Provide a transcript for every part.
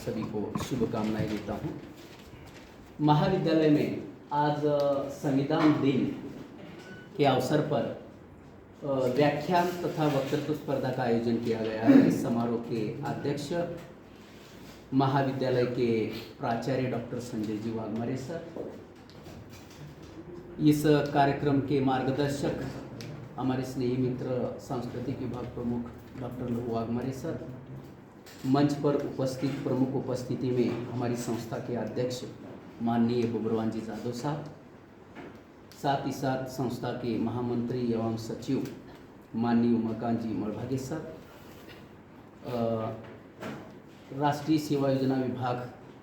सभी को शुभकामनाएं देता हूं। महाविद्यालय में आज संविधान दिन के अवसर पर व्याख्यान तथा वक्तृत्व स्पर्धा का आयोजन किया गया है। इस समारोह के अध्यक्ष महाविद्यालय के प्राचार्य डॉक्टर संजय जी वाघमारे सर, इस कार्यक्रम के मार्गदर्शक हमारे स्नेही मित्र सांस्कृतिक विभाग प्रमुख डॉक्टर लहू वाघमारे सर, मंच पर उपस्थित प्रमुख उपस्थिति में हमारी संस्था के अध्यक्ष माननीय बब्रवान जी जादव साहब, साथ ही साथ संस्था के महामंत्री एवं सचिव माननीय उमाकांत जी मलभागे सर, राष्ट्रीय सेवा योजना विभाग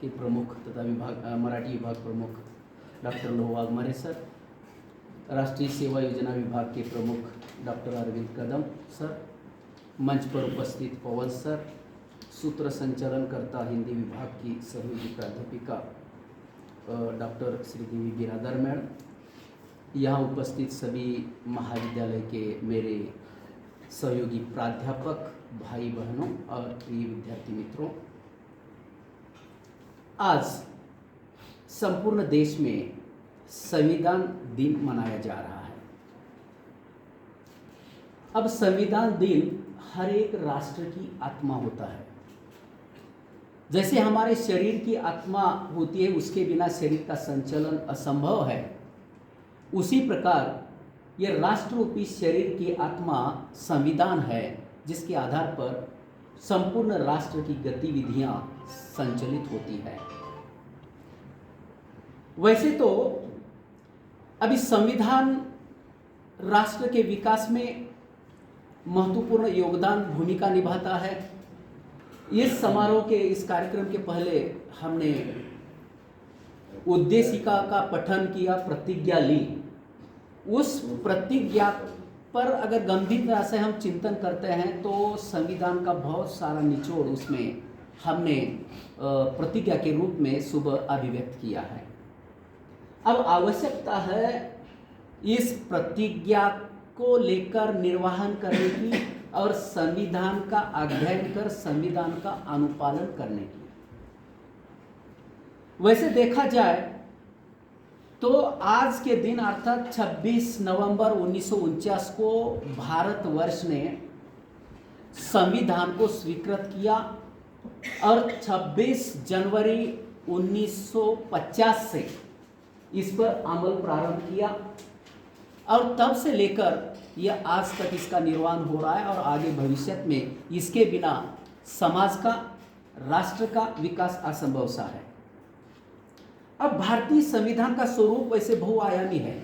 के प्रमुख तथा मराठी विभाग प्रमुख डॉक्टर लहू वाघमारे सर, राष्ट्रीय सेवा योजना विभाग के प्रमुख डॉक्टर अरविंद कदम सर, मंच पर उपस्थित पवन सर, सूत्र संचालन करता हिंदी विभाग की सहयोगी प्राध्यापिका डॉक्टर श्रीदेवी बिरादर मैडम, यहाँ उपस्थित सभी महाविद्यालय के मेरे सहयोगी प्राध्यापक भाई बहनों और प्रिय विद्यार्थी मित्रों, आज संपूर्ण देश में संविधान दिन मनाया जा रहा है। अब संविधान दिन हर एक राष्ट्र की आत्मा होता है। जैसे हमारे शरीर की आत्मा होती है, उसके बिना शरीर का संचालन असंभव है, उसी प्रकार यह राष्ट्ररूपी शरीर की आत्मा संविधान है, जिसके आधार पर संपूर्ण राष्ट्र की गतिविधियां संचालित होती है। वैसे तो अभी संविधान राष्ट्र के विकास में महत्वपूर्ण योगदान भूमिका निभाता है। इस समारोह के इस कार्यक्रम के पहले हमने उद्देशिका का पठन किया, प्रतिज्ञा ली। उस प्रतिज्ञा पर अगर गंभीरता से हम चिंतन करते हैं तो संविधान का बहुत सारा निचोड़ उसमें हमने प्रतिज्ञा के रूप में सुबह अभिव्यक्त किया है। अब आवश्यकता है इस प्रतिज्ञा को लेकर निर्वहन करने की और संविधान का अध्ययन कर संविधान का अनुपालन करने की। वैसे देखा जाए तो आज के दिन अर्थात 26 नवंबर 1949 को भारतवर्ष ने संविधान को स्वीकृत किया और 26 जनवरी 1950 से इस पर अमल प्रारंभ किया और तब से लेकर यह आज तक इसका निर्वहन हो रहा है और आगे भविष्य में इसके बिना समाज का, राष्ट्र का विकास असंभव सा है। अब भारतीय संविधान का स्वरूप वैसे बहुआयामी है।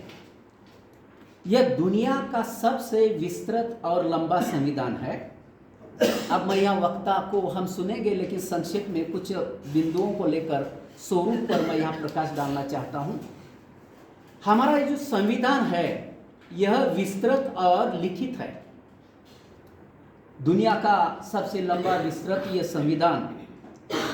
यह दुनिया का सबसे विस्तृत और लंबा संविधान है। अब मैं यहाँ वक्ता को हम सुनेंगे, लेकिन संक्षेप में कुछ बिंदुओं को लेकर स्वरूप पर मैं यहाँ प्रकाश डालना चाहता हूँ। हमारा जो संविधान है यह विस्तृत और लिखित है। दुनिया का सबसे लंबा विस्तृत यह संविधान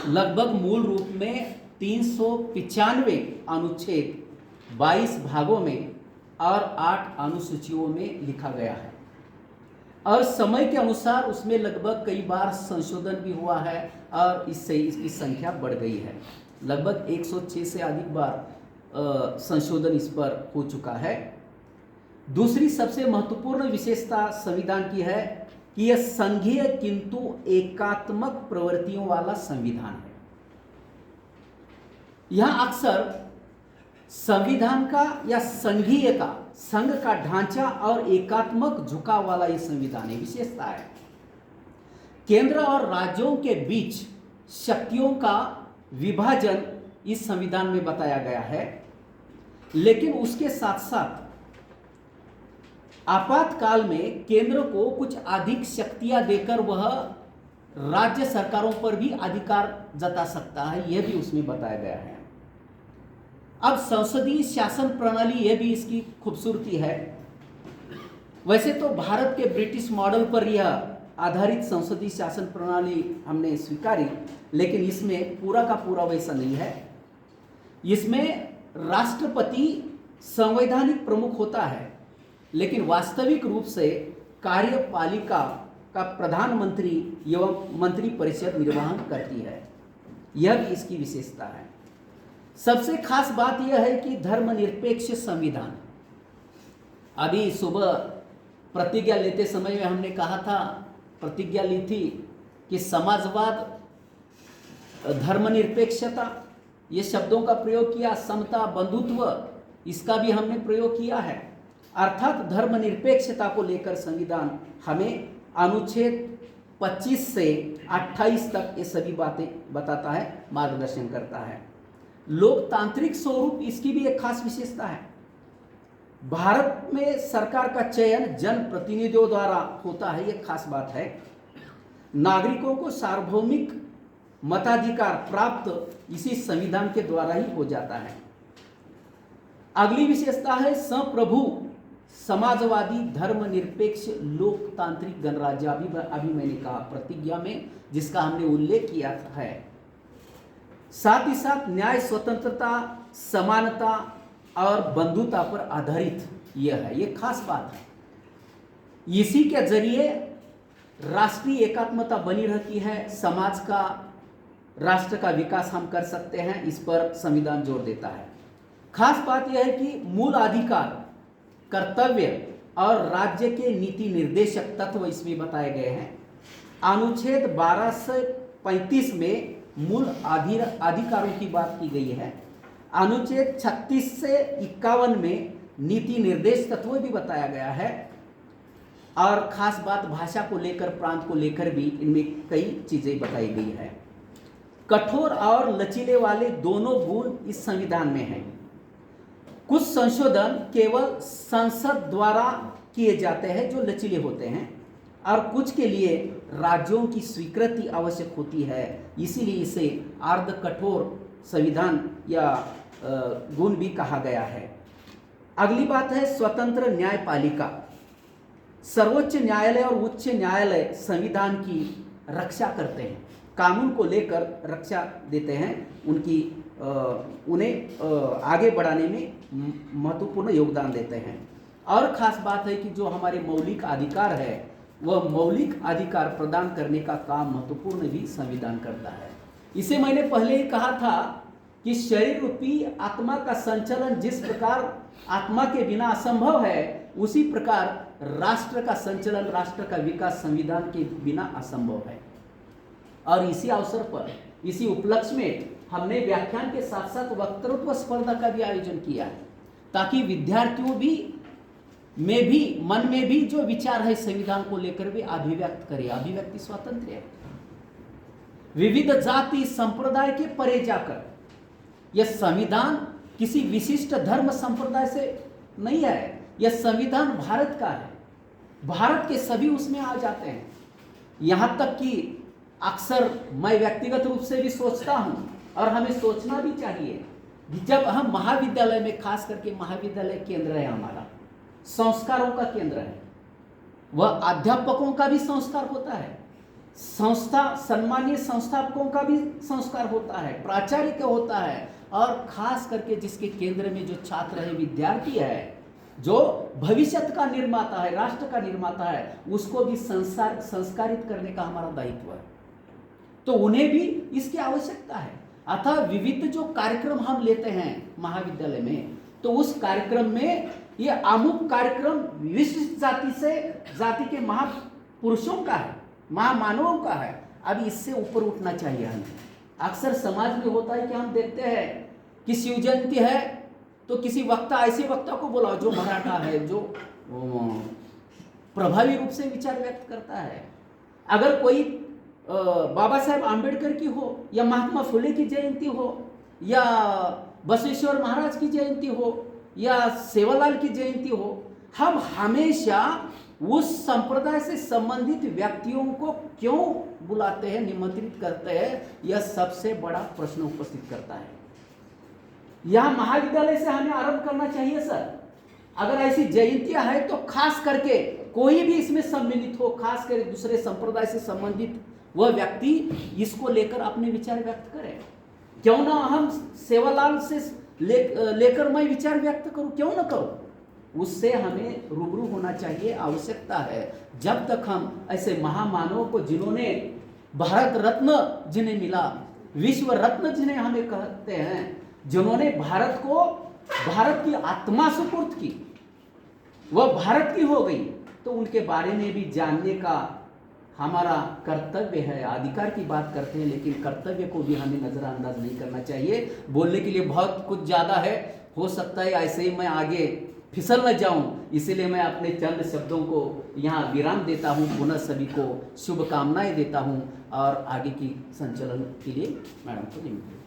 लगभग मूल रूप में 395 अनुच्छेद, 22 भागों में और 8 अनुसूचियों में लिखा गया है और समय के अनुसार उसमें लगभग कई बार संशोधन भी हुआ है और इससे इसकी संख्या बढ़ गई है। लगभग 106 से अधिक बार संशोधन इस पर हो चुका है। दूसरी सबसे महत्वपूर्ण विशेषता संविधान की है कि यह संघीय किंतु एकात्मक प्रवृत्तियों वाला संविधान है। यहां अक्सर संविधान का या संघीय का, संघ का ढांचा और एकात्मक झुकाव वाला यह संविधान है। विशेषता है केंद्र और राज्यों के बीच शक्तियों का विभाजन इस संविधान में बताया गया है, लेकिन उसके साथ साथ आपातकाल में केंद्र को कुछ अधिक शक्तियां देकर वह राज्य सरकारों पर भी अधिकार जता सकता है, यह भी उसमें बताया गया है। अब संसदीय शासन प्रणाली, यह भी इसकी खूबसूरती है। वैसे तो भारत के ब्रिटिश मॉडल पर यह आधारित संसदीय शासन प्रणाली हमने स्वीकारी, लेकिन इसमें पूरा का पूरा वैसा नहीं है। इसमें राष्ट्रपति संवैधानिक प्रमुख होता है, लेकिन वास्तविक रूप से कार्यपालिका का प्रधानमंत्री एवं मंत्रिपरिषद निर्वहन करती है। यह भी इसकी विशेषता है। सबसे खास बात यह है कि धर्मनिरपेक्ष संविधान। अभी सुबह प्रतिज्ञा लेते समय में हमने कहा था, प्रतिज्ञा ली थी कि समाजवाद, धर्मनिरपेक्षता, ये शब्दों का प्रयोग किया, समता, बंधुत्व, इसका भी हमने प्रयोग किया है। अर्थात धर्मनिरपेक्षता को लेकर संविधान हमें अनुच्छेद 25 से 28 तक ये सभी बातें बताता है, मार्गदर्शन करता है। लोकतांत्रिक स्वरूप इसकी भी एक खास विशेषता है। भारत में सरकार का चयन जनप्रतिनिधियों द्वारा होता है, ये खास बात है। नागरिकों को सार्वभौमिक मताधिकार प्राप्त इसी संविधान के द्वारा ही हो जाता है। अगली विशेषता है संप्रभु समाजवादी धर्मनिरपेक्ष लोकतांत्रिक गणराज्य। अभी मैंने कहा प्रतिज्ञा में, जिसका हमने उल्लेख किया है। साथ ही साथ न्याय, स्वतंत्रता, समानता और बंधुता पर आधारित यह है, ये खास बात है। इसी के जरिए राष्ट्रीय एकात्मता बनी रहती है, समाज का, राष्ट्र का विकास हम कर सकते हैं, इस पर संविधान जोर देता है। खास बात यह है कि मूल अधिकार, कर्तव्य और राज्य के नीति निर्देशक तत्व इसमें बताए गए हैं। अनुच्छेद 12 से 35 में मूल अधिकारों की बात की गई है। अनुच्छेद 36 से 51 में नीति निर्देश तत्व भी बताया गया है। और खास बात भाषा को लेकर, प्रांत को लेकर भी इनमें कई चीजें बताई गई है। कठोर और लचीले वाले दोनों गुण इस संविधान में हैं। कुछ संशोधन केवल संसद द्वारा किए जाते हैं जो लचीले होते हैं, और कुछ के लिए राज्यों की स्वीकृति आवश्यक होती है, इसीलिए इसे अर्ध कठोर संविधान या गुण भी कहा गया है। अगली बात है स्वतंत्र न्यायपालिका। सर्वोच्च न्यायालय और उच्च न्यायालय संविधान की रक्षा करते हैं, कानून को लेकर रक्षा देते हैं, उन्हें आगे बढ़ाने में महत्वपूर्ण योगदान देते हैं। और खास बात है कि जो हमारे मौलिक अधिकार है, वह मौलिक अधिकार प्रदान करने का काम महत्वपूर्ण भी संविधान करता है। इसे मैंने पहले ही कहा था कि शरीर रूपी आत्मा का संचालन जिस प्रकार आत्मा के बिना असंभव है, उसी प्रकार राष्ट्र का संचालन, राष्ट्र का विकास संविधान के बिना असंभव है। और इसी अवसर पर, इसी उपलक्ष्य में हमने व्याख्यान के साथ साथ वक्तृत्व स्पर्धा का भी आयोजन किया है, ताकि विद्यार्थियों में भी मन में भी जो विचार है संविधान को लेकर भी अभिव्यक्त करें। अभिव्यक्ति स्वातंत्र्य है। विविध जाति संप्रदाय के परे जाकर यह संविधान किसी विशिष्ट धर्म संप्रदाय से नहीं है, यह संविधान भारत का है। भारत के सभी उसमें आ जाते हैं। यहां तक कि अक्सर मैं व्यक्तिगत रूप से भी सोचता हूं, और हमें सोचना भी चाहिए, जब हम महाविद्यालय में, खास करके महाविद्यालय केंद्र है हमारा, संस्कारों का केंद्र है, वह अध्यापकों का भी संस्कार होता है, सम्मानीय संस्थापकों का भी संस्कार होता है, प्राचार्य का होता है, और खास करके जिसके केंद्र में जो छात्र है, विद्यार्थी है, जो भविष्य का निर्माता है, राष्ट्र का निर्माता है, उसको भी संस्कारित करने का हमारा दायित्व है। तो उन्हें भी इसकी आवश्यकता है। अतः विविध जो कार्यक्रम हम लेते हैं महाविद्यालय में, तो उस कार्यक्रम में ये अमुक कार्यक्रम विशिष्ट जाति के महापुरुषों का है, महामानवों का है। अब इससे ऊपर उठना चाहिए हमें। अक्सर समाज में होता है कि हम देखते हैं कि शिव जयंती है तो किसी वक्ता, ऐसे वक्ता को बुलाओ जो मराठा है, जो प्रभावी रूप से विचार व्यक्त करता है। अगर कोई बाबा साहेब आंबेडकर की हो, या महात्मा फुले की जयंती हो, या बसवेश्वर महाराज की जयंती हो, या सेवालाल की जयंती हो, हम हमेशा उस संप्रदाय से संबंधित व्यक्तियों को क्यों बुलाते हैं, निमंत्रित करते हैं, यह सबसे बड़ा प्रश्न उपस्थित करता है। यह महाविद्यालय से हमें आरंभ करना चाहिए सर। अगर ऐसी जयंतियां हैं तो खास करके कोई भी इसमें सम्मिलित हो, खास कर दूसरे संप्रदाय से संबंधित वह व्यक्ति इसको लेकर अपने विचार व्यक्त करे। क्यों ना हम सेवालाल से लेकर मैं विचार व्यक्त करूं, क्यों ना करूं? उससे हमें रूबरू होना चाहिए, आवश्यकता है। जब तक हम ऐसे महामानवों को, जिन्होंने भारत रत्न जिन्हें मिला, विश्व रत्न जिन्हें हमें कहते हैं, जिन्होंने भारत को, भारत की आत्मा सुपुर्द की, वह भारत की हो गई, तो उनके बारे में भी जानने का हमारा कर्तव्य है। अधिकार की बात करते हैं, लेकिन कर्तव्य को भी हमें नज़रअंदाज नहीं करना चाहिए। बोलने के लिए बहुत कुछ ज़्यादा है, हो सकता है ऐसे ही मैं आगे फिसल न जाऊं, इसीलिए मैं अपने चंद शब्दों को यहाँ विराम देता हूँ। पुनः सभी को शुभकामनाएं देता हूँ और आगे की संचालन के लिए मैडम को निमंत्रित